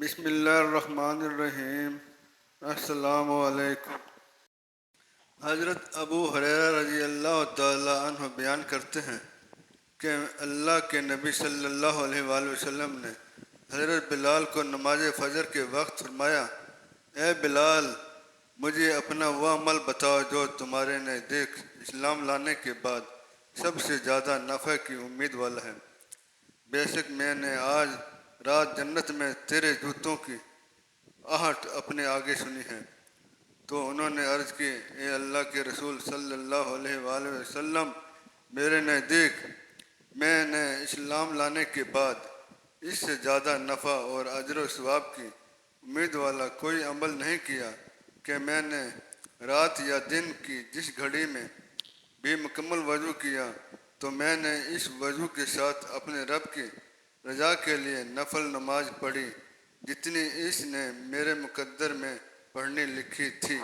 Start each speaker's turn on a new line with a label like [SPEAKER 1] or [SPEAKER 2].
[SPEAKER 1] بسم اللہ الرحمن الرحیم۔ السلام علیکم۔ حضرت ابو ہریرہ رضی اللہ تعالیٰ عنہ بیان کرتے ہیں کہ اللہ کے نبی صلی اللہ علیہ وآلہ وسلم نے حضرت بلال کو نماز فجر کے وقت فرمایا، اے بلال، مجھے اپنا وہ عمل بتاؤ جو تمہارے نزدیک اسلام لانے کے بعد سب سے زیادہ نفع کی امید والا ہے۔ بے شک میں نے آج رات جنت میں تیرے جوتوں کی آہٹ اپنے آگے سنی ہے۔ تو انہوں نے عرض کی، اے اللہ کے رسول صلی اللہ علیہ وآلہ وسلم، میرے نزدیک میں نے اسلام لانے کے بعد اس سے زیادہ نفع اور اجر و ثواب کی امید والا کوئی عمل نہیں کیا کہ میں نے رات یا دن کی جس گھڑی میں بھی مکمل وضو کیا تو میں نے اس وضو کے ساتھ اپنے رب کی رضا کے لیے نفل نماز پڑھی جتنی اس نے میرے مقدر میں پڑھنی لکھی تھی۔